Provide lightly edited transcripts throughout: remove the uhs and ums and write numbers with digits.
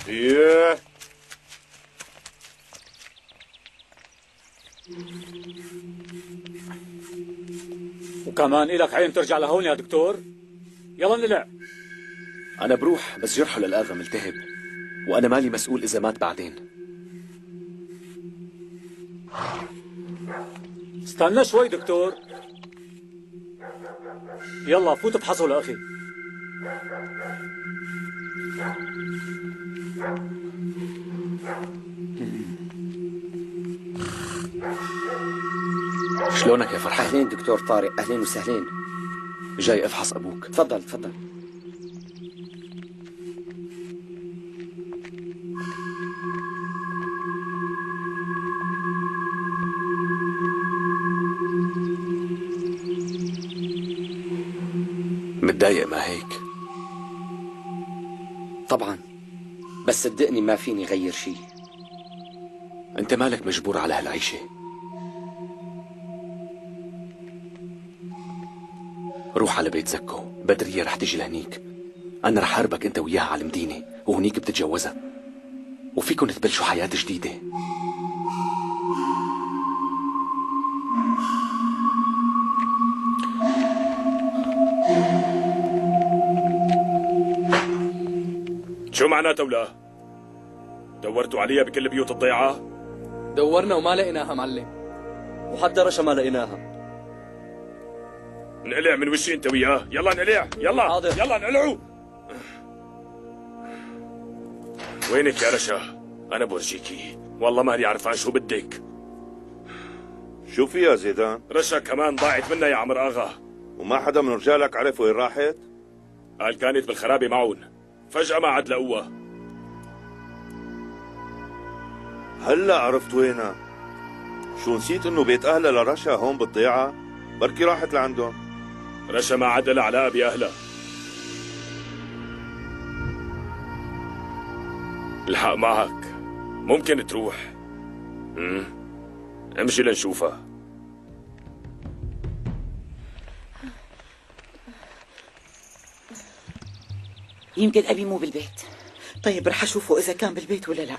ايه وكمان إلك عين ترجع لهون يا دكتور؟ يلا نلعب. أنا بروح بس جرحه للآغا ملتهب، وأنا مالي مسؤول إذا مات بعدين. استنى شوي دكتور. يلا فوت افحصه لأخي. شلونك يا فرحان؟ أهلين دكتور طارق، أهلين وسهلين. جاي أفحص أبوك. تفضل تفضل. متضايق ما هيك؟ طبعا، بس صدقني ما فيني غير شيء. أنت مالك مجبور على هالعيشة؟ روح على بيت زكو، بدرية رح تجي لهنيك. أنا رح أربك أنت وياها على المدينة، وهنيك بتتجوزها، وفيكن تبلشوا حياة جديدة. شو معناته ولا؟ دورتوا عليها بكل بيوت الضيعة؟ دورنا وما لقيناها معلم، وحتى رشا ما لقيناها. نقلع من وشي انت وياه، يلا نقلع، يلا حاضر. يلا نقلعوا. وينك يا رشا؟ أنا بورجيكي، والله ماني عرفان شو بدك. شو في يا زيدان؟ رشا كمان ضاعت منا يا عمر آغا. وما حدا من رجالك عرف وين راحت؟ قال كانت بالخرابة معون، فجأة ما عاد لقوها. هلا عرفت وينها. شو نسيت انه بيت اهلها لرشا هون بالضيعة؟ بركي راحت لعندهم. رشا ما عاد لها علاقة بأهلها. الحق معك، ممكن تروح. امشي لنشوفها. يمكن أبي مو بالبيت. طيب رح أشوفه إذا كان بالبيت ولا لا.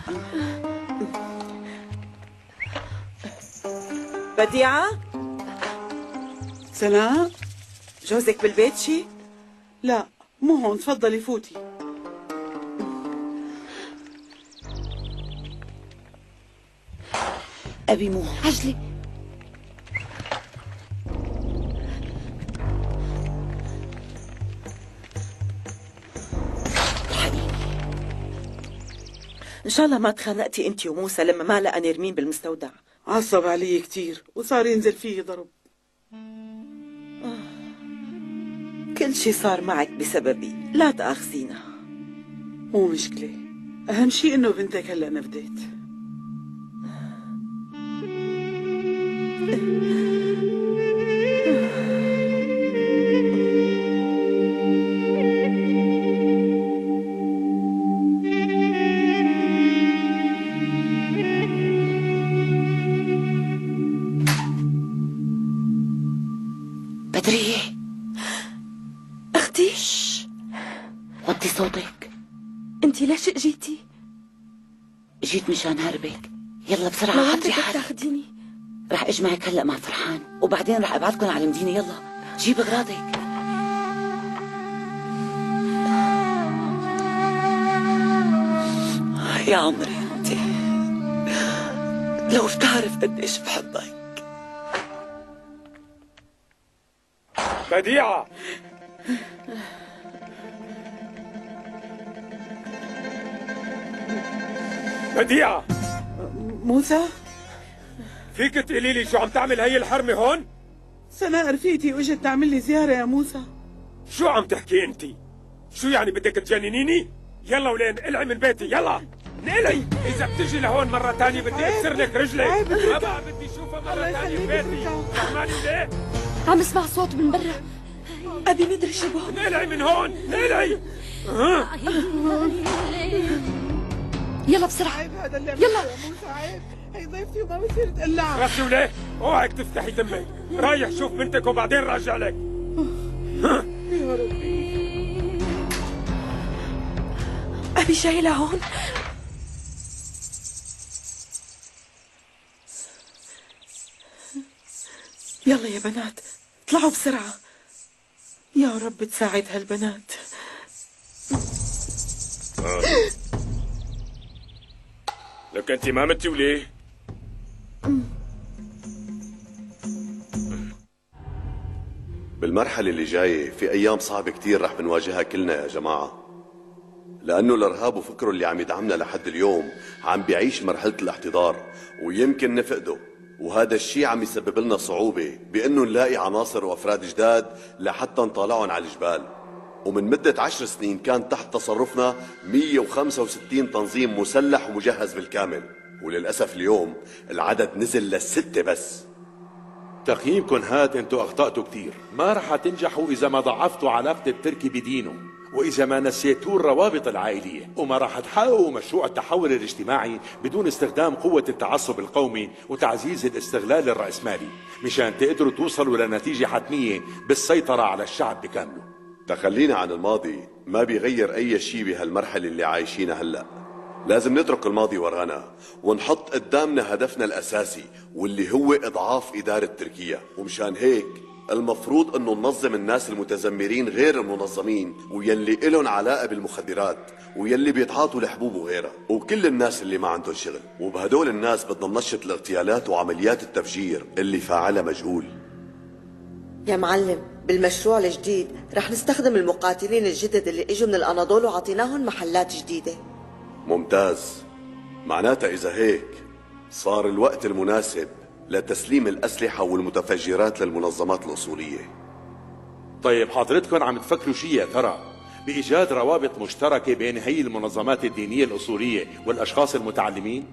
بديعة؟ سناء؟ جوزك بالبيت شي؟ لا مو هون، تفضلي فوتي. أبي مو هون. عجلي. إن شاء الله ما تخانقتي أنت وموسى لما ما لقى نرمين بالمستودع. عصب علي كتير وصار ينزل فيه ضرب. كل شي صار معك بسببي، لا تأخذينا. مو مشكلة، أهم شي إنه بنتك هلأ نفدت. بدرية أختي، وطي صوتك. أنتِ ليش جيتي؟ جيت مشان هربك. يلا بسرعة لوين حطي بدك حالك. تاخديني؟ رح اجمعك هلا مع فرحان، وبعدين رح ابعتكم على المدينة. يلا جيب اغراضك. يا عمري انت لو بتعرف قديش بحبك. بديعة، بديعة، موسى؟ فيك تقولي لي شو عم تعمل هي الحرمة هون؟ سناء رفيقتي واجت تعمل لي زيارة يا موسى. شو عم تحكي انت؟ شو يعني بدك تجننيني؟ يلا ولين اقلعي من بيتي، يلا نقلعي. إذا بتجي لهون مرة تانية بدي أكسر لك رجلك. ما بقى بدي أشوفها مرة تانية ببيتي. فهماني ليه؟ عم اسمع صوت من برا. أبي ندري شو بهون. نقلعي من هون، نقلعي. يلا بسرعة. عيب هذا اللي يلا يا موسى، عيب. هي ضيفتي وما بصير تقلعها. راسي وليه؟ اوعك تفتحي تمك. رايح شوف بنتك وبعدين راجع لك. يا ربي. أبي جاي لهون. يلا يا بنات اطلعوا بسرعة، يا رب تساعد هالبنات. لك انت ما متي وليه؟ بالمرحلة اللي جاية في أيام صعبة كتير رح بنواجهها كلنا يا جماعة، لأنه الإرهاب وفكره اللي عم يدعمنا لحد اليوم عم بيعيش مرحلة الاحتضار ويمكن نفقده، وهذا الشيء عم يسبب لنا صعوبة بأنه نلاقي عناصر وأفراد جداد لحتى نطالعهم على الجبال. ومن مدة 10 سنين كان تحت تصرفنا 165 تنظيم مسلح ومجهز بالكامل، وللأسف اليوم العدد نزل ل6 بس. تقييمكم هاد انتو اخطأتوا كتير، ما رح تنجحوا اذا ما ضعفتوا علاقة التركي بدينه، واذا ما نسيتوا الروابط العائلية، وما راح تحققوا مشروع التحول الاجتماعي بدون استخدام قوة التعصب القومي وتعزيز الاستغلال الرأسمالي، مشان تقدروا توصلوا لنتيجة حتمية بالسيطرة على الشعب بكامله. تخلينا عن الماضي ما بيغير اي شيء بهالمرحلة اللي عايشينها هلأ. لازم نترك الماضي ورانا ونحط قدامنا هدفنا الأساسي واللي هو إضعاف إدارة تركيا. ومشان هيك المفروض أنه ننظم الناس المتذمرين غير المنظمين ويلي إلهم علاقة بالمخدرات ويلي بيتعاطوا الحبوب وغيرها، وكل الناس اللي ما عندهم شغل. وبهدول الناس بدنا ننشط الاغتيالات وعمليات التفجير اللي فاعلها مجهول. يا معلم، بالمشروع الجديد رح نستخدم المقاتلين الجدد اللي اجوا من الأناضول وعطيناهم محلات جديدة. ممتاز، معناتها إذا هيك صار الوقت المناسب لتسليم الأسلحة والمتفجرات للمنظمات الأصولية. طيب حضرتكم عم تفكروا شيء يا ترى بإيجاد روابط مشتركة بين هي المنظمات الدينية الأصولية والأشخاص المتعلمين؟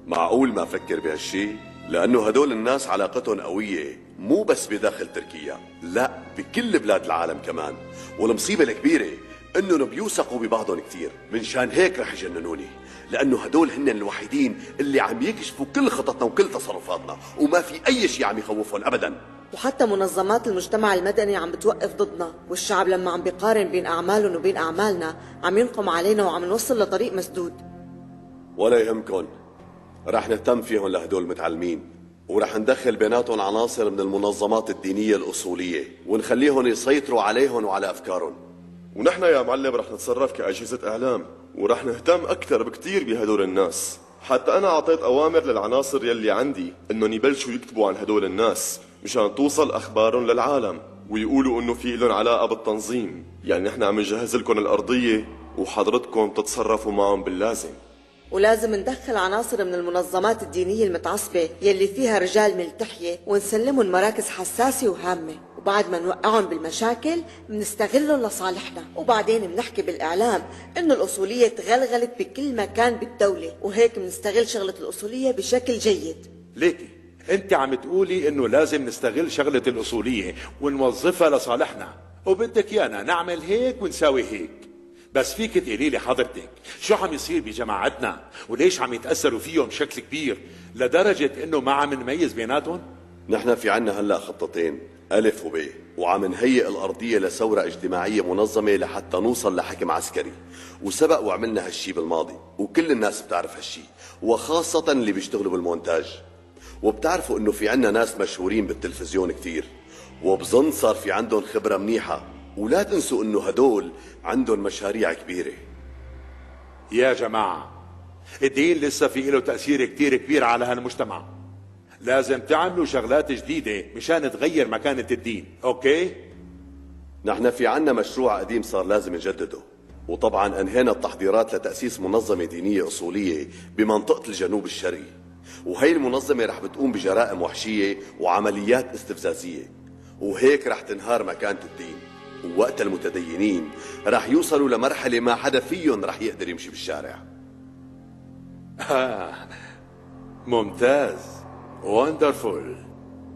معقول ما فكر بهالشي؟ لأنه هدول الناس علاقتهم قوية مو بس بداخل تركيا، لا بكل بلاد العالم كمان. والمصيبة الكبيرة انهم بيوثقوا ببعضهم كتير، من شان هيك رح يجننوني، لانه هدول هن الوحيدين اللي عم يكشفوا كل خططنا وكل تصرفاتنا، وما في اي شيء عم يخوفهم ابدا. وحتى منظمات المجتمع المدني عم بتوقف ضدنا، والشعب لما عم بيقارن بين اعمالهم وبين اعمالنا عم ينقم علينا وعم نوصل لطريق مسدود. ولا يهمكن، رح نهتم فيهم لهدول المتعلمين، ورح ندخل بيناتهم عناصر من المنظمات الدينية الأصولية ونخليهم يسيطروا عليهم وعلى أفكارهم. ونحن يا معلم رح نتصرف كأجهزة إعلام، ورح نهتم أكثر بكتير بهدول الناس. حتى أنا أعطيت أوامر للعناصر يلي عندي إنهم يبلشوا يكتبوا عن هدول الناس مشان توصل أخبارهم للعالم ويقولوا إنه في لهم علاقة بالتنظيم. يعني نحن عم نجهز لكم الأرضية وحضرتكم تتصرفوا معهم باللازم. ولازم ندخل عناصر من المنظمات الدينية المتعصبة يلي فيها رجال ملتحية ونسلمهم مراكز حساسة وهامة، وبعد ما نوقعهم بالمشاكل بنستغلهم لصالحنا، وبعدين بنحكي بالإعلام إنه الأصولية تغلغلت بكل مكان بالدولة، وهيك بنستغل شغلة الأصولية بشكل جيد. ليكي انت عم تقولي انه لازم نستغل شغلة الأصولية ونوظفها لصالحنا، وبدك يانا نعمل هيك ونساوي هيك. بس فيك تقولي لي حضرتك شو عم يصير بجماعتنا وليش عم يتأثروا فيهم بشكل كبير لدرجة انه ما عم نميز بيناتهم؟ نحن في عنا هلأ خطتين، ألف وب، وعم نهيئ الأرضية لثورة اجتماعية منظمة لحتى نوصل لحكم عسكري. وسبق وعملنا هالشي بالماضي وكل الناس بتعرف هالشي، وخاصة اللي بيشتغلوا بالمونتاج. وبتعرفوا انه في عنا ناس مشهورين بالتلفزيون كتير، وبظن صار في عندهم خبرة منيحة، ولا تنسوا انه هدول عندهم مشاريع كبيرة. يا جماعة الدين لسه في له تأثير كتير كبير على هالمجتمع، لازم تعملوا شغلات جديدة مشان تغير مكانة الدين، اوكي؟ نحن في عنا مشروع قديم صار لازم نجدده، وطبعا انهينا التحضيرات لتأسيس منظمة دينية أصولية بمنطقة الجنوب الشرقي، وهي المنظمة رح بتقوم بجرائم وحشية وعمليات استفزازية، وهيك رح تنهار مكانة الدين، ووقت المتدينين رح يوصلوا لمرحلة ما حدا فيهم رح يقدر يمشي بالشارع. ممتاز، وندرفول.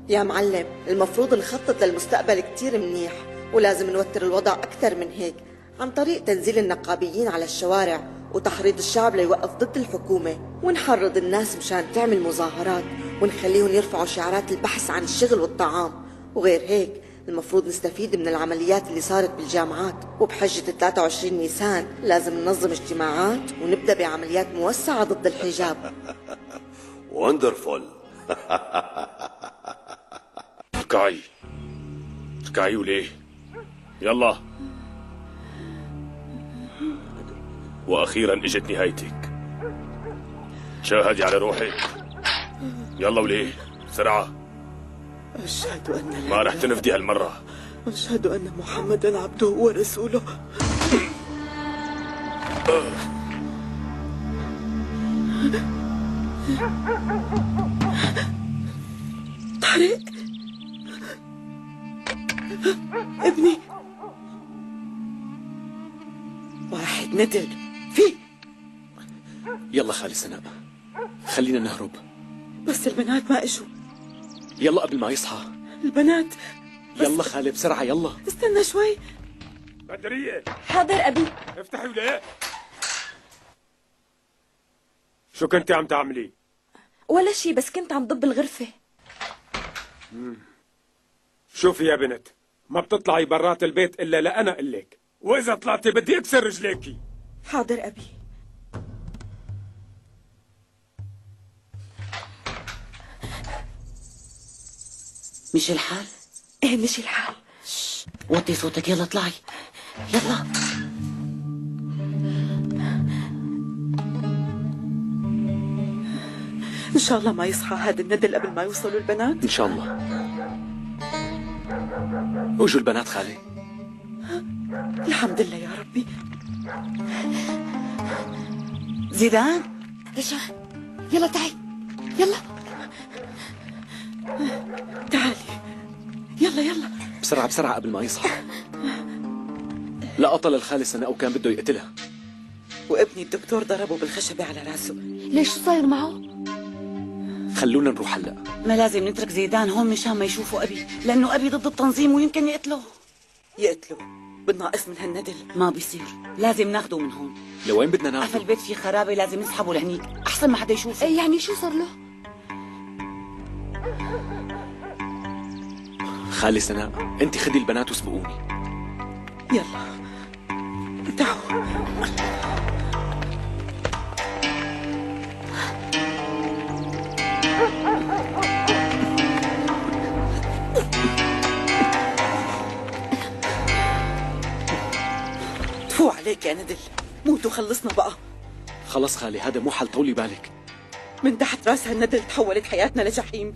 يا معلم المفروض نخطط للمستقبل كتير منيح، ولازم نوتر الوضع أكثر من هيك عن طريق تنزيل النقابيين على الشوارع وتحريض الشعب ليوقف ضد الحكومة، ونحرض الناس مشان تعمل مظاهرات ونخليهم يرفعوا شعارات البحث عن الشغل والطعام. وغير هيك المفروض نستفيد من العمليات اللي صارت بالجامعات، وبحجة 23 نيسان لازم ننظم اجتماعات ونبدأ بعمليات موسعة ضد الحجاب. وندرفول. اركعي وليه؟ يلا. واخيرا اجت نهايتك. شاهدي على روحك. يلا وليه؟ بسرعة. أشهد أن ما رح تنفدي هالمرة. أشهد أن محمدا عبده ورسوله. طارق ابني. واحد ندل في. يلا خالي سناء، خلينا نهرب. بس البنات ما اجوا. يلا قبل ما يصحى. البنات يلا خالي بسرعة يلا. استنى شوي. بدرية. حاضر أبي. افتحي ولا شو كنتي عم تعملي؟ ولا شي، بس كنت عم ضب الغرفة. شوفي يا بنت، ما بتطلعي برات البيت إلا لأنا قلك، وإذا طلعتي بدي أكسر رجليكي. حاضر أبي. مشي الحال؟ ايه مشي الحال. وطي صوتك، يلا اطلعي يلا. إن شاء الله ما يصحى هذا الندل قبل ما يوصلوا البنات. إن شاء الله. وجوا البنات خالي. الحمد لله يا ربي. زيدان رجع، يلا تعي يلا تعالي يلا يلا بسرعة بسرعة قبل ما يصحى. لقطة للخالي سناء وكان بده يقتلها. وابني الدكتور ضربه بالخشبة على راسه. ليش شو صاير معه؟ خلونا نروح هلا. ما لازم نترك زيدان هون مشان ما يشوفوا أبي، لأنه أبي ضد التنظيم ويمكن يقتله. بالناقص من هالندل. ما بيصير، لازم ناخده من هون. لوين بدنا ناخده؟ قفل البيت فيه خرابة، لازم نسحبه لهنيك أحسن ما حدا يشوفه. ايه يعني شو صار له؟ خالي سناء، انت خدي البنات وسبقوني. يلا تعالوا. تفو عليك يا ندل، موت وخلصنا بقى. خلص خالي، هذا مو حل، طولي بالك. من تحت راس هالندل تحولت حياتنا لجحيم.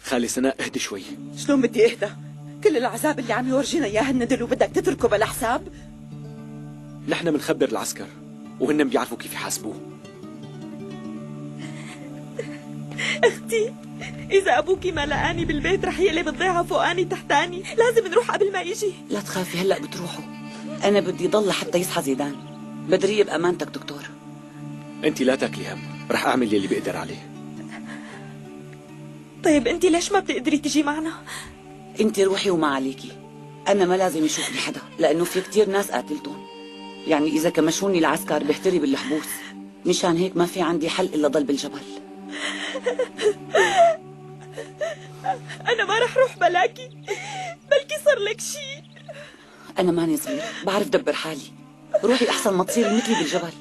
خالي سناء اهدي شوي. شلون بدي اهدى؟ كل العذاب اللي عم يورجينا اياه الندل وبدك تتركه بلا حساب؟ نحن بنخبر العسكر وهن بيعرفوا كيف يحاسبوه. اختي، إذا أبوكي ما لقاني بالبيت رح يقلب الضيعة فوقاني تحتاني، لازم نروح قبل ما يجي. لا تخافي، هلأ بتروحوا. أنا بدي ضل حتى يصحى زيدان. بدرية بأمانتك دكتور. انت لا تاكلي هم، رح اعمل يلي بقدر عليه. طيب أنت ليش ما بتقدري تجي معنا؟ أنت روحي وما عليكي، أنا ما لازم يشوفني حدا، لأنه في كتير ناس قاتلتهم. يعني إذا كمشوني العسكر بيحتري بالحبوس، مشان هيك ما في عندي حل إلا ضل بالجبل. أنا ما رح روح بلاكي، بلكي صار لك شيء. أنا ماني صغير، بعرف دبر حالي. روحي أحسن ما تصيري مثلي بالجبل.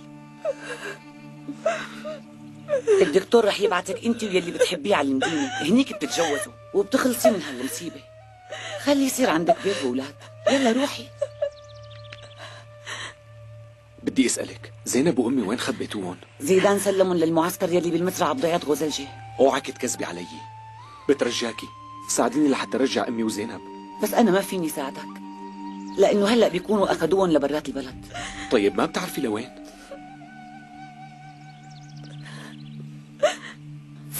الدكتور رح يبعتك أنت ويلي بتحبيه على المدينة، هنيك بتتجوزوا وبتخلصي من هالمصيبة. خلي يصير عندك بيت وأولاد، يلا روحي. بدي اسألك، زينب وامي وين خبيتوهم؟ زيدان سلمهم للمعسكر يلي بالمترعة بضيعة غزلجة. اوعك تكذبي علي، بترجاكي ساعديني لحتى ارجع امي وزينب. بس أنا ما فيني ساعدك، لأنه هلأ بيكونوا أخذوهم لبرات البلد. طيب ما بتعرفي لوين؟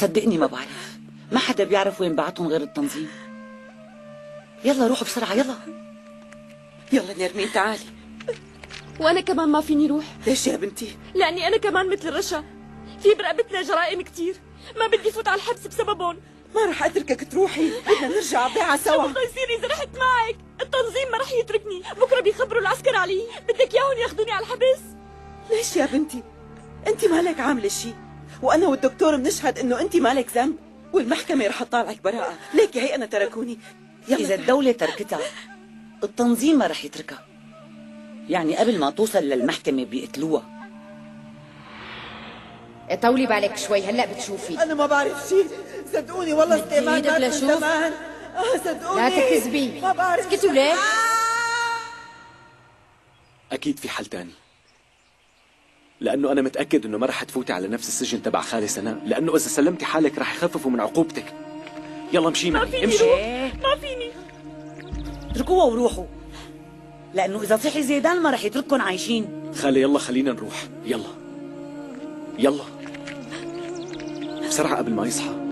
صدقني ما بعرف، ما حدا بيعرف وين بعتهم غير التنظيم. يلا روحوا بسرعة يلا. يلا نرمين تعالي. وأنا كمان ما فيني روح. ليش يا بنتي؟ لأني أنا كمان مثل رشا، في برقبتنا جرائم كتير، ما بدي فوت على الحبس بسببهم. ما رح أتركك تروحي، بدنا نرجع ضيعة سوا. شو بده يصير إذا رحت معك؟ التنظيم ما رح يتركني، بكرة بيخبروا العسكر علي، بدك إياهم ياخذوني على الحبس. ليش يا بنتي؟ أنت مالك عاملة شيء، وأنا والدكتور بنشهد إنه أنت مالك ذنب، والمحكمة رح تطالعك براءة، ليك هي أنا تركوني. إذا الدولة تركتها التنظيم ما رح يتركها. يعني قبل ما توصل للمحكمة بيقتلوها. طولي بالك شوي هلا بتشوفي. انا ما بعرف شيء، صدقوني والله استئمان مات من زمان. صدقوني لا تكذبي. ما بعرف. اسكتوا ليه؟ أكيد في حل تاني، لأنه أنا متأكد إنه ما رح تفوتي على نفس السجن تبع خالي سناء، لأنه إذا سلمتي حالك رح يخففوا من عقوبتك. يلا امشي معي، امشي. ما فيني. اتركوها وروحوا، لأنه إذا صحي زيدان ما رح يترككم عايشين. خالي يلا خلينا نروح، يلا يلا بسرعة قبل ما يصحى.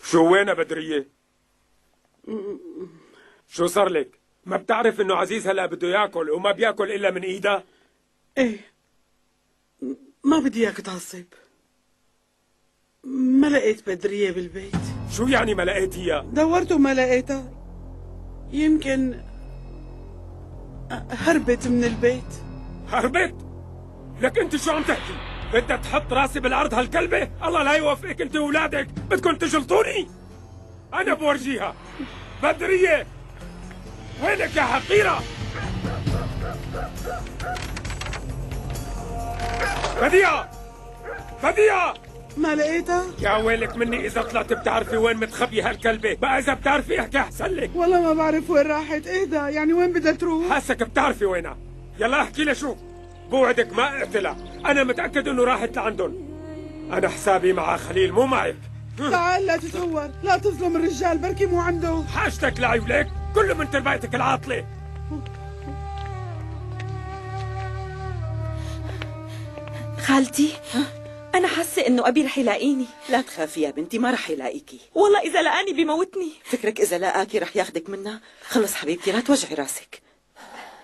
شو وينها بدرية؟ شو صار لك؟ ما بتعرف انه عزيز هلا بده ياكل وما بياكل الا من ايدها؟ ايه، ما بدي اياك تعصب. ما لقيت بدرية بالبيت. شو يعني ما لقيتيها؟ دورت وما لقيتها. يمكن هربت من البيت. هربت؟ لك انت شو عم تحكي؟ بدها تحط راسي بالارض هالكلبة؟ الله لا يوفقك انت واولادك، بدكم تجلطوني؟ انا بورجيها. بدرية وينك يا حقيرة؟ بديعة بديعة ما لقيتها؟ يا ويلك مني اذا طلعت بتعرفي وين متخبية هالكلبة، بقى اذا بتعرفي احكي احسن لك. والله ما بعرف وين راحت. اهدى، يعني وين بدها تروح؟ حاسك بتعرفي وينها. يلا احكي لي شو. بوعدك ما اقتلها، انا متأكد انه راحت لعندهم. انا حسابي مع خليل مو معك. تعال لا تتهور، لا تظلم الرجال، بركي مو عنده. حاجتك لعيولك كله من تربيتك العاطلة. خالتي، أنا حاسة إنه أبي رح يلاقيني. لا تخافي يا بنتي، ما رح يلاقيكي. والله إذا لقاني بيموتني. فكرك إذا لقاكي رح ياخدك منا؟ خلص حبيبتي لا توجعي راسك.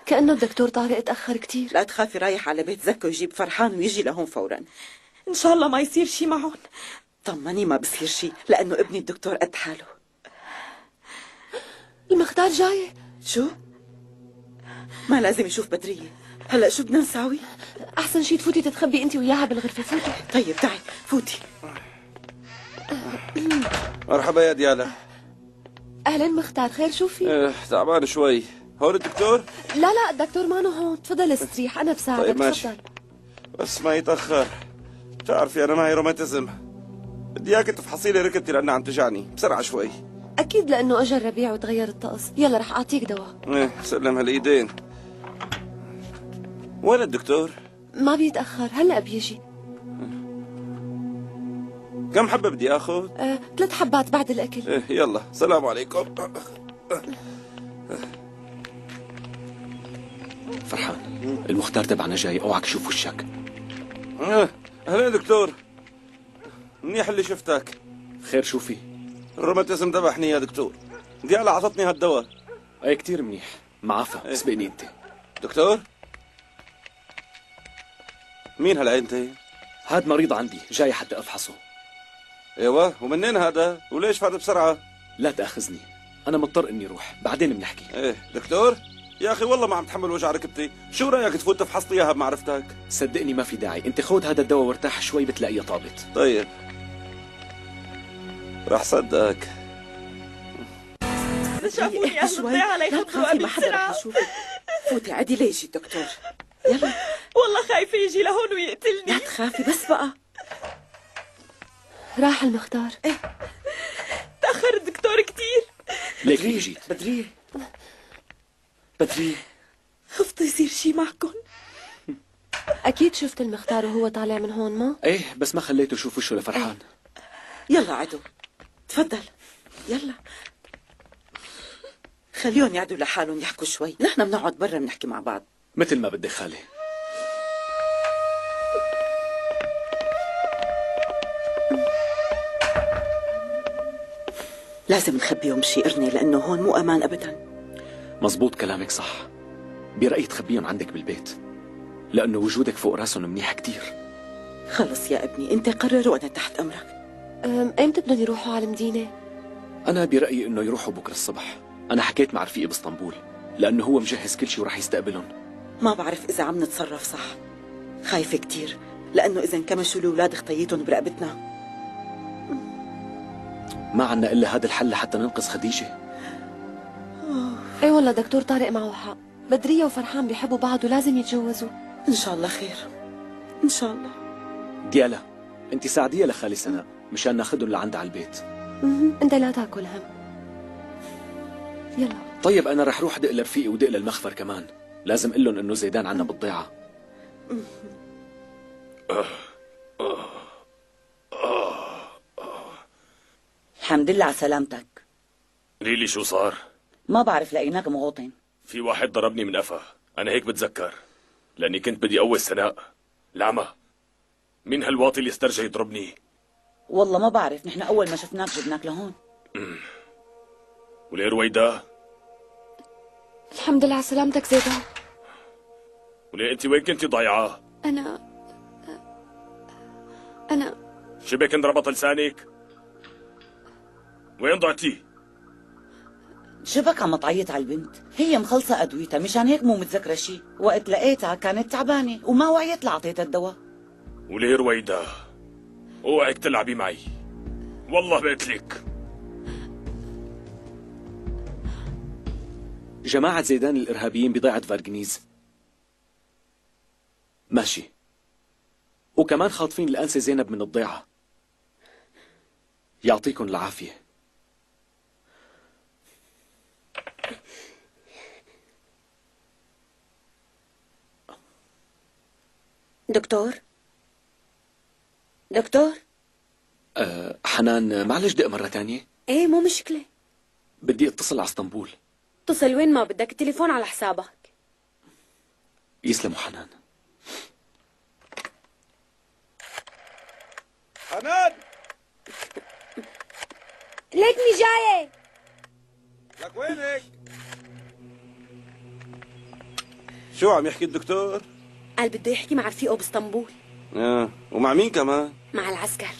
كأنه الدكتور طارق تأخر كتير. لا تخافي، رايح على بيت زكو يجيب فرحان ويجي لهون فورا. إن شاء الله ما يصير شي معهم. طمني ما بصير شي، لأنه ابني الدكتور قد حاله. المختار جاي. شو؟ ما لازم يشوف بدرية. هلا شو بدنا نساوي؟ أحسن شي تفوتي تتخبي أنت وياها بالغرفة. فوتي. طيب تعي فوتي. مرحبا يا ديالا. أهلا مختار، خير شو في؟ تعبان شوي. هون الدكتور؟ لا الدكتور ما هون، تفضل استريح أنا بساعدك. طيب ماشي. تفضل. بس ما يتأخر. بتعرفي أنا معي روماتيزم، بدي إياك تفحصي لي ركبتي لأنها عم توجعني بسرعة شوي. أكيد لأنه أجى الربيع وتغير الطقس. يلا رح أعطيك دواء. إيه سلم هالإيدين. وين الدكتور؟ ما بيتأخر، هلأ بيجي. كم حبة بدي آخذ؟ 3 حبات بعد الأكل. إيه يلا سلام عليكم. فرحان، المختار تبعنا جاي، اوعك شوف وشك. أهلا دكتور، منيح اللي شفتك. خير شو في؟ الروماتيزم ذبحني يا دكتور. ديالا عطتني هالدواء. اي كتير منيح، معافى. اسبقني انت. دكتور؟ مين هلا انت؟ هاد مريض عندي، جاي حتى افحصه. ايوه، ومنين هذا؟ وليش فات بسرعة؟ لا تأخذني، أنا مضطر إني روح، بعدين بنحكي. ايه دكتور؟ يا أخي والله ما عم تحمل وجع ركبتي، شو رأيك تفوت تفحص لي إياها بمعرفتك؟ صدقني ما في داعي، أنت خذ هذا الدواء وارتاح شوي بتلاقيه طابت. طيب رح صدقك. شافوني أهل الضيعة ليخبروا أبي بسرعة. فوتي عدي ليجي الدكتور. يلا. والله خايفة يجي لهون ويقتلني. لا تخافي بس بقى. راح المختار. تأخر الدكتور كتير. ليك جيت. بدرية خفت يصير شي معكم. أكيد شفت المختار وهو طالع من هون ما؟ ايه بس ما خليته يشوف وشه لفرحان. يلا عدو تفضل يلا خليهم يعدوا لحالهم يحكوا شوي، نحن بنقعد برا بنحكي مع بعض. مثل ما بدك خالي. لازم نخبيهم بشي قرني لأنه هون مو أمان أبدا. مزبوط كلامك صح، برأيي تخبيهم عندك بالبيت لأنه وجودك فوق راسهم منيح كتير. خلص يا ابني انت قرر وأنا تحت أمرك. ايمتى بدهم يروحوا على المدينة؟ أنا برأيي إنه يروحوا بكرة الصبح. أنا حكيت مع رفيقي باسطنبول لأنه هو مجهز كل شيء وراح يستقبلهم. ما بعرف إذا عم نتصرف صح. خايفة كتير لأنه إذا انكمشوا الأولاد خطيتهم برقبتنا. ما عنا إلا هذا الحل لحتى ننقذ خديجة. اي والله دكتور طارق معه حق، بدرية وفرحان بيحبوا بعض ولازم يتجوزوا. إن شاء الله خير، إن شاء الله. ديالا، أنت ساعديها لخالي سناء مشان ناخذهم لعندها على البيت. انت لا تاكل هم. يلا. طيب أنا رح روح دق لرفيقي ودق للمخفر كمان. لازم أقول لهم إنه زيدان عنا بالضيعة. الحمد لله على سلامتك. ليلي شو صار؟ ما بعرف لقيناك مغوطن. في واحد ضربني من قفا، أنا هيك بتذكر، لأني كنت بدي أول سناء. العمى، مين هالواطي اللي استرجى يضربني؟ والله ما بعرف، نحن أول ما شفناك جبناك لهون. وليه رويدا؟ الحمد لله على سلامتك زيدان. وليه أنت وين كنتي ضايعة؟ أنا شبك انضربت لسانك؟ وين ضعتي؟ شبك عم تعيط على البنت، هي مخلصة أدويتها مشان هيك مو متذكرة شيء، وقت لقيتها كانت تعبانة وما وعيت لعطيتها الدواء. وليه رويدا؟ اوعك تلعبي معي، والله بقتلك. جماعة زيدان الإرهابيين بضيعة فارغنيز. ماشي. وكمان خاطفين الأنسة زينب من الضيعة. يعطيكم العافية. دكتور؟ دكتور؟ حنان، معلش دق مرة تانية. ايه مو مشكلة. بدي اتصل على اسطنبول. اتصل وين ما بدك، التليفون على حسابك. يسلموا حنان. حنان ليكني جاية. لك وينك؟ شو عم يحكي الدكتور؟ قال بده يحكي مع رفيقه باسطنبول. ومع مين كمان؟ مع العسكر.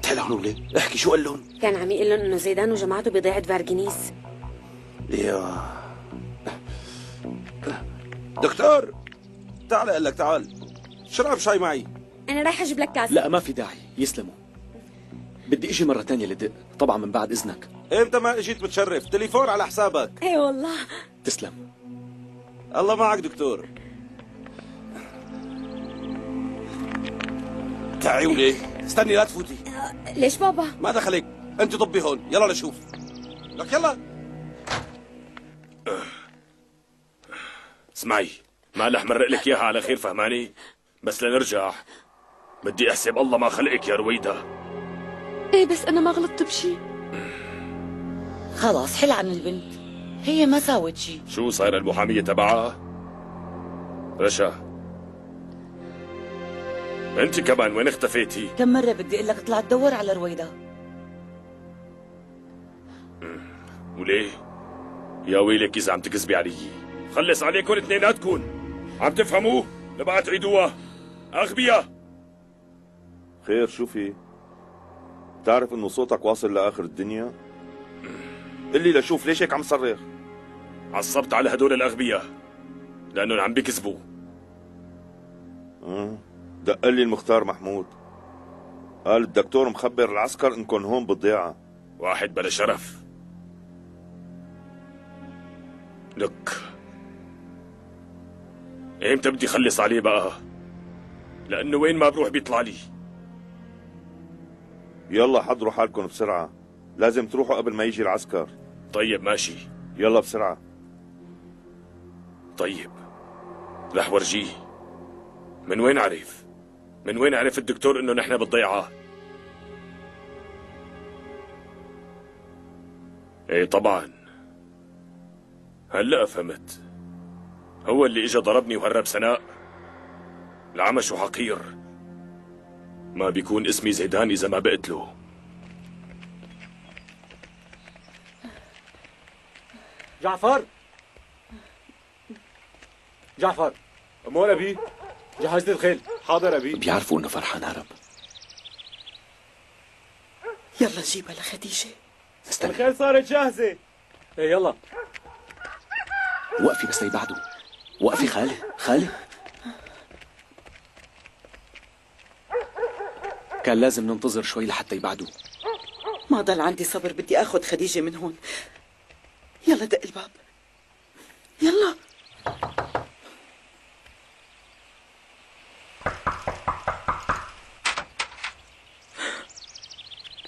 تعال هون وليه، احكي شو قال لهم؟ كان عم يقول لهم انه زيدان وجماعته بضيعة فارغنيز. يا دكتور، تعال اقول لك، تعال شرب شاي معي. انا رايحة اجيب لك كاسة. لا ما في داعي، يسلموا. بدي اجي مرة تانية لدق، طبعا من بعد اذنك. امتى ما اجيت متشرف، تليفون على حسابك. اي والله. تسلم. الله معك دكتور. تعي وليه، استني لا تفوتي. ليش بابا؟ ما دخلك، انت طبي هون، يلا نشوف. لك يلا. اسمعي، ما رح مرق لك اياها على خير، فهماني؟ بس لنرجع بدي احسب الله ما خلقك يا رويدا. ايه بس انا ما غلطت بشي. خلاص حل عن البنت، هي ما ساوت شي. شو صاير المحامية تبعها؟ رشا، انت كمان وين اختفيتي؟ كم مرة بدي اقول لك اطلع تدور على رويدا. وليه؟ يا ويلك اذا عم تكذبي علي. خلص عليكم اثنيناتكم، عم تفهموا؟ لبقى تعيدوها اغبياء. خير شو في؟ بتعرف انه صوتك واصل لاخر الدنيا؟ قل لي لشوف ليش هيك عم تصرخ؟ عصبت على هدول الاغبياء لانهم عم بيكذبوا. دق لي المختار محمود، قال الدكتور مخبر العسكر انكم هون بالضيعة. واحد بلا شرف. لك امتى بدي خلص عليه بقى؟ لانه وين ما بروح بيطلع لي. يلا حضروا حالكم بسرعة، لازم تروحوا قبل ما يجي العسكر. طيب ماشي، يلا بسرعة. طيب رح ورجيه. من وين عرف؟ من وين عرف الدكتور انه نحن بالضيعة؟ ايه طبعا، هلأ فهمت. هو اللي اجا ضربني وهرب سناء. العمش وحقير، ما بيكون اسمي زيدان اذا ما بقتله. جعفر، جعفر، امور ابي، جهز لي الخيل. حاضر أبي. بيعرفوا انه فرحان هرب. يلا جيبها لخديجة. استنى. الخيل صارت جاهزة. ايه يلا. وقفي بس ليبعدوا. وقفي خالي. كان لازم ننتظر شوي لحتى يبعدوا. ما ضل عندي صبر، بدي اخذ خديجة من هون. يلا دق الباب. يلا.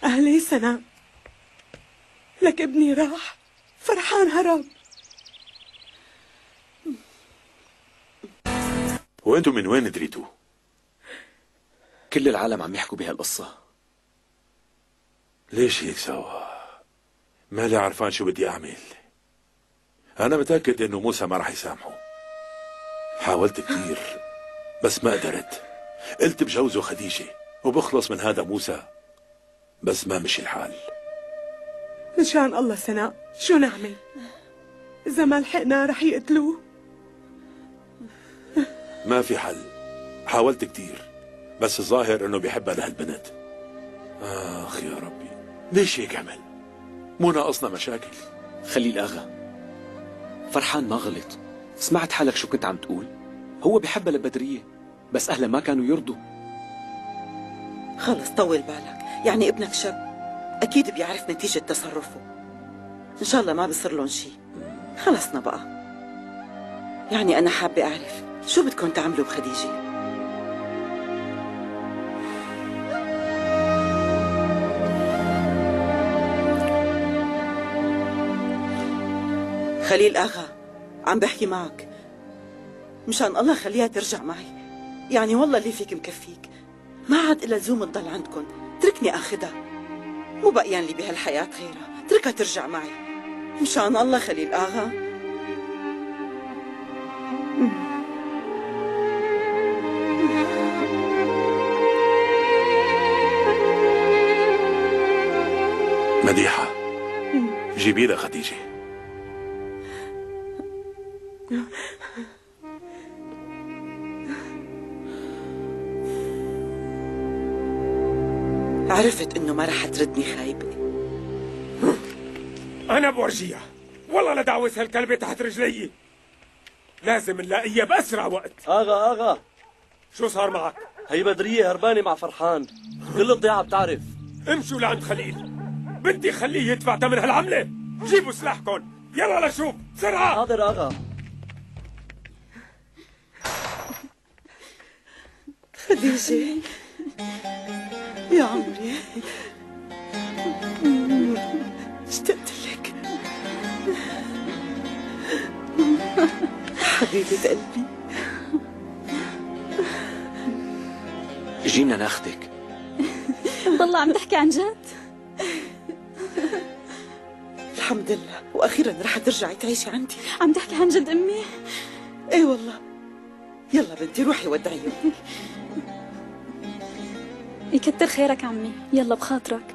أهلي سناء، لك ابني راح، فرحان هرب. وانتم من وين دريتوا؟ كل العالم عم يحكوا بهالقصة. ليش هيك سوا؟ مالي عرفان شو بدي اعمل. انا متأكد انه موسى ما راح يسامحه. حاولت كثير بس ما قدرت. قلت بجوزه خديجة وبخلص من هذا موسى، بس ما مشي الحال. مشان الله سناء شو نعمل؟ إذا ما لحقنا رح يقتلوه. ما في حل. حاولت كثير بس الظاهر انه بيحبها لهالبنت. اخ يا ربي، ليش هيك عمل؟ مو ناقصنا مشاكل. خليل اغا، فرحان ما غلط. سمعت حالك شو كنت عم تقول؟ هو بحبها لبدرية بس اهلها ما كانوا يرضوا. خلص طول بالك، يعني ابنك شاب اكيد بيعرف نتيجة تصرفه. ان شاء الله ما بصير لهم شيء. خلصنا بقى. يعني انا حابة اعرف شو بدكم تعملوا بخديجة؟ خليل اغا، عم بحكي معك. مشان الله خليها ترجع معي. يعني والله اللي فيك مكفيك. ما عاد إلا لزوم تضل عندكم. تركني اخذها. مو بقيان لي بهالحياة غيرها. اتركها ترجع معي. مشان الله خليل اغا. مديحة، جيبي لها خديجة. عرفت انه ما رح تردني خايبة. انا بورجيها، والله لدعوس هالكلبة تحت رجلي. لازم نلاقيها باسرع وقت. اغا شو صار معك؟ هي بدرية هربانة مع فرحان، كل الضيعة بتعرف. امشوا لعند خليل، بدي خليه يدفع ثمن هالعملة. جيبوا سلاحكم، يلا لشوف بسرعة. حاضر اغا. خديجة يا عمري، اشتقت لك حبيبة قلبي. جينا ناخدك. والله عم تحكي عن جد؟ الحمد لله، واخيرا رح ترجعي تعيشي عندي. عم تحكي عن جد امي؟ ايه والله. يلا بنتي روحي ودعيهم. يكتر خيرك عمي، يلا بخاطرك.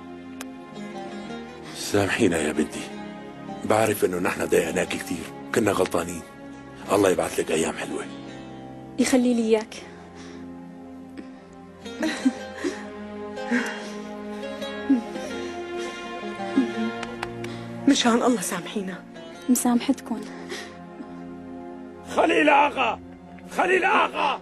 سامحينا يا بنتي، بعرف انه نحن ضايقناك كثير، كنا غلطانين. الله يبعث لك ايام حلوه. يخلي لي اياك. مشان الله سامحينا. مسامحتكم. خليل اغا، خليل اغا.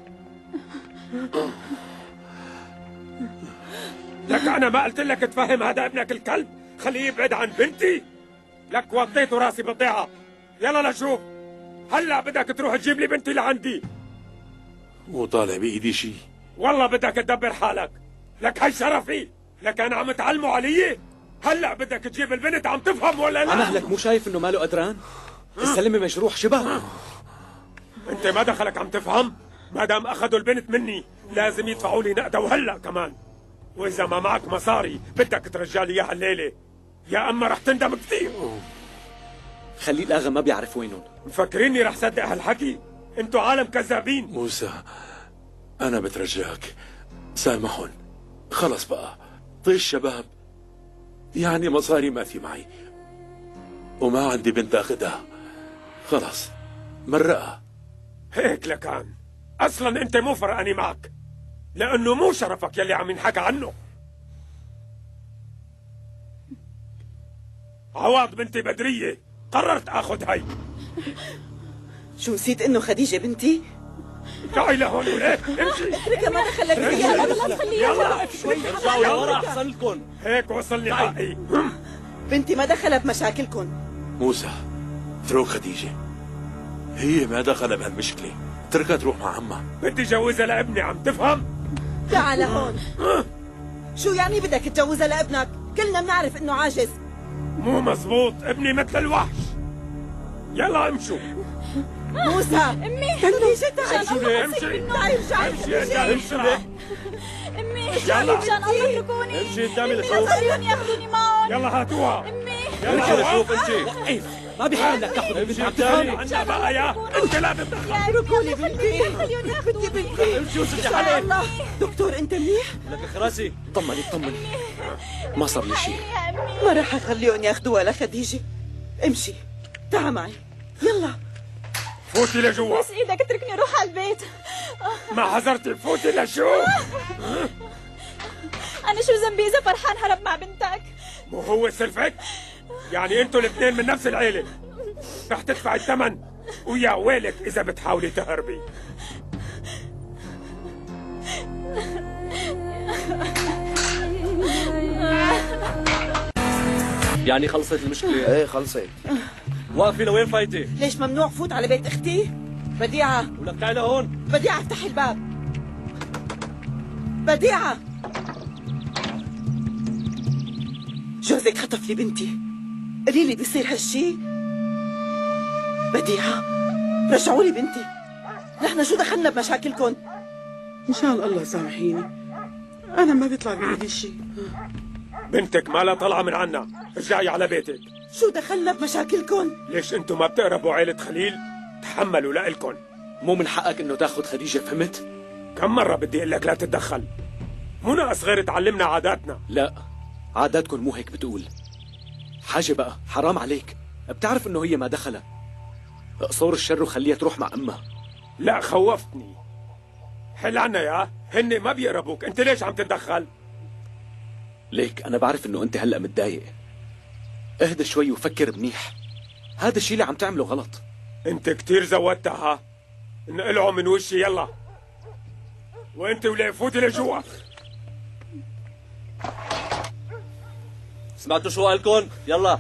لك انا ما قلت لك تفهم هذا ابنك الكلب؟ خليه يبعد عن بنتي. لك وطيته راسي بالضيعه. يلا لشوف، هلا بدك تروح تجيب لي بنتي لعندي. مو طالع بايدي شيء. والله بدك تدبر حالك. لك هي شرفي. لك انا عم تعلموا علي. هلا بدك تجيب البنت، عم تفهم ولا لا؟ عم اهلك مو شايف انه ماله قدران؟ الزلمه مجروح شبه. انت ما دخلك، عم تفهم؟ ما دام اخذوا البنت مني لازم يدفعوا لي نقده، وهلا كمان. واذا ما معك مصاري بدك ترجع لي اياها الليله، يا اما رح تندم كثير. خليل اغا ما بيعرف وينهم. مفكريني رح صدق هالحكي؟ انتوا عالم كذابين. موسى، انا بترجاك سامحهم، خلص بقى. طيش شباب، يعني مصاري ما في معي وما عندي بنت اخذها. خلص مرقها. هيك لكان، اصلا انت مو فرقاني معك. لأنه مو شرفك يلي عم ينحكى عنه. عواض بنتي بدرية قررت آخذ هي. شو نسيت إنه خديجة بنتي؟ تعي لهون وليك امشي. اتركها ما دخلك فيها. لا تخليها. شوي ارجعوا لورا أحسن لكم. هيك وصلني حقي. بنتي ما دخلت بمشاكلكم. موسى اترك خديجة، هي ما دخل بهالمشكلة، اتركها تروح مع عمها. بدي جوزها لابني، عم تفهم؟ تعال هون. شو يعني بدك تجوزها لابنك؟ كلنا بنعرف إنه عاجز. مو مزبوط، ابني مثل الوحش. يلا امشوا. موسى امي خديجة تعي. امشي تعي ارجعي. امشي يا جاي بسرعة. امي يلا. مشان الله اتركوني. امشي قدامي امي لشوف. لا خليهم ياخذوني معهم. يلا هاتوها. امي امشي لشوف امشي. ما بيحق لك تاخذ امشي عم قدامي. عنا بقى يا انت لا تتدخل. اتركوني بنتي. خليهم ياخذوني. بنتي امشي وسدي إن شاء حالك. الله. دكتور أنت منيح؟ لك خراسي. طمني طمني، ما صار لي شيء. ما راح أخليهم ياخذوها لخديجة. امشي تعا معي يلا. فوتي لجوا. بس ايدك اتركني اروح على البيت. ما حذرتي فوتي لشو؟ انا شو ذنبي اذا فرحان هرب مع بنتك؟ مو هو سلفك؟ يعني انتوا الاثنين من نفس العيلة، رح تدفع الثمن ويا ويلك إذا بتحاولي تهربي. يعني خلصت المشكلة؟ ايه خلصت. واقفة لوين فايتة؟ ليش ممنوع فوت على بيت أختي؟ بديعة ولك تعي لهون. بديعة افتحي الباب. بديعة جوزك خطف لي بنتي، قولي لي بيصير هالشي؟ بديعة رجعوا لي بنتي، نحن شو دخلنا بمشاكلكم؟ إن شاء الله سامحيني، أنا ما بيطلع بإيدي شيء. بنتك ما لا طالعة من عنا، ارجعي على بيتك. شو دخلنا بمشاكلكم؟ ليش انتم ما بتقربوا عيلة خليل؟ تحملوا لإلكن. مو من حقك انه تاخذ خديجة، فهمت؟ كم مرة بدي اقول لك لا تتدخل؟ مو ناقص غير تعلمنا عاداتنا. لا، عاداتكم مو هيك بتقول. حاجة بقى، حرام عليك، بتعرف انه هي ما دخلها. اقصر الشر وخليها تروح مع امها. لا خوفتني. حل عنا يا، هن ما بيقربوك، انت ليش عم تتدخل؟ ليك انا بعرف انه انت هلا متضايق. اهدى شوي وفكر منيح، هذا الشيء اللي عم تعمله غلط. انت كتير زودتها. انقلعوا من وشي يلا. وانت وليه فوتي لجوا. سمعتوا شو قالكن؟ يلا.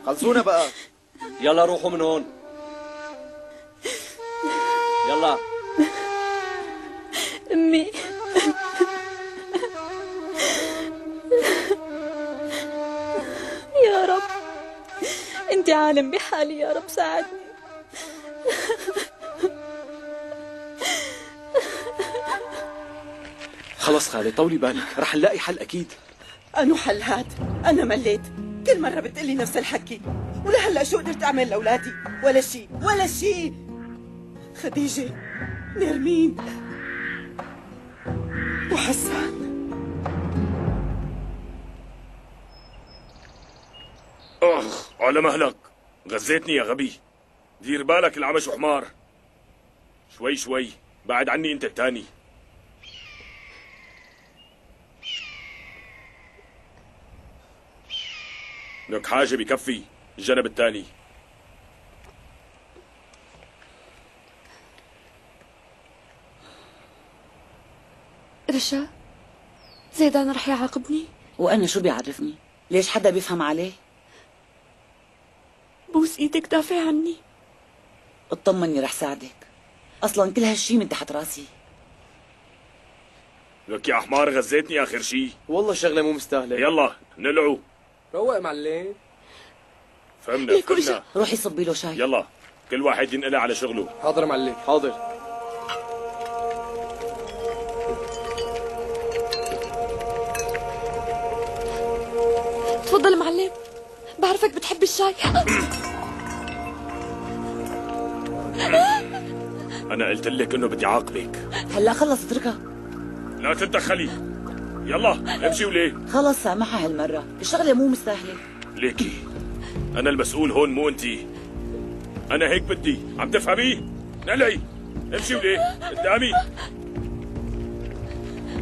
خلصونا بقى. يلا روحوا من هون. يلا. امي يا رب انت عالم بحالي، يا رب ساعدني. خلص خالي طولي بالك، رح نلاقي حل اكيد. أنو حل هاد؟ أنا مليت، كل مرة بتقلي نفس الحكي، ولهلا شو قدرت أعمل لأولادي؟ ولا شيء ولا شيء. خديجة، نرمين، وحسان. اخ على مهلك، غزيتني يا غبي. دير بالك العمش حمار. شوي شوي، بعد عني انت التاني. لك حاجة بكفي، الجنب التاني. رشا، زيدان رح يعاقبني؟ وأنا شو بيعرفني؟ ليش حدا بيفهم عليه؟ بوس ايدك دافع عني. اطمني رح ساعدك، أصلا كل هالشي من تحت راسي. لك يا حمار غزيتني آخر شي. والله شغلة مو مستاهلة. يلا نلعو. روق معلم. فهمنا فهمنا. روحي صبي له شاي. يلا كل واحد ينقلع على شغله. حاضر معلم حاضر. تفضل معلم، بعرفك بتحب الشاي. أنا قلت لك إنه بدي عاقبك. هلا خلص اتركها. لا تتدخلي. يلا امشي وليه. خلص سامحها هالمرة، الشغلة مو مستاهلة. ليكي أنا المسؤول هون مو أنتي. أنا هيك بدي، عم تفهمي؟ نقلعي امشي وليه قدامي.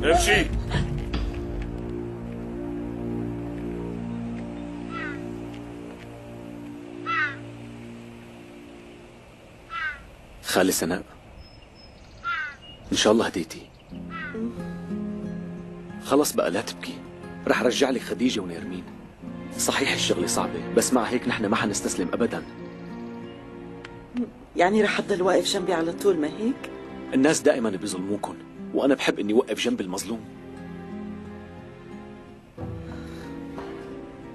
امشي. خالي سناء، إن شاء الله هديتي. خلص بقى لا تبكي، رح رجع لك خديجة ونيرمين. صحيح الشغلة صعبة، بس مع هيك نحن ما حنستسلم أبدا. يعني رح تضل واقف جنبي على طول ما هيك؟ الناس دائما بيظلموكن، وأنا بحب إني وقف جنب المظلوم.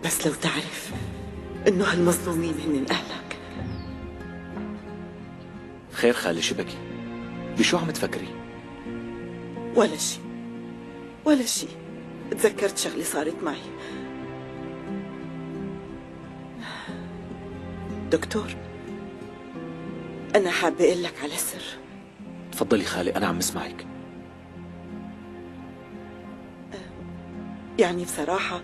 بس لو تعرف إنه هالمظلومين هن أهلك. خير خالي شبكي، بشو عم تفكري؟ ولا شيء ولا شيء، تذكرت شغلة صارت معي. دكتور، أنا حابة أقول لك على سر. تفضلي خالي، أنا عم اسمعك. يعني بصراحة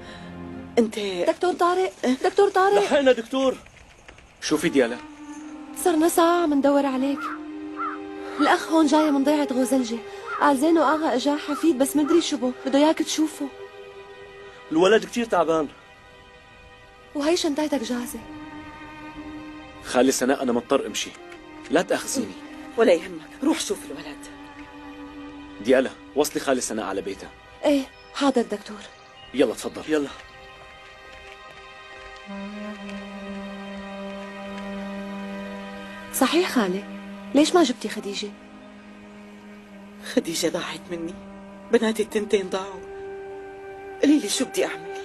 أنت دكتور طارق، دكتور طارق لحقنا دكتور. شو في ديالا؟ صرنا ساعة عم ندور عليك. الأخ هون جاي من ضيعة غوزلجة، قال زينو آغا إجا حفيد بس مدري شو بو، بده إياك تشوفه. الولد كتير تعبان. وهي شنطتك جاهزة. خالي سناء، أنا مضطر أمشي، لا تأخذيني. ولا يهمك، روح شوف الولد. ديالا وصلي خالي سناء على بيتها. إيه حاضر دكتور. يلا تفضل. يلا. صحيح خالي، ليش ما جبتي خديجة؟ خديجة ضاعت مني، بناتي التنتين ضاعوا. قولي لي شو بدي أعمل؟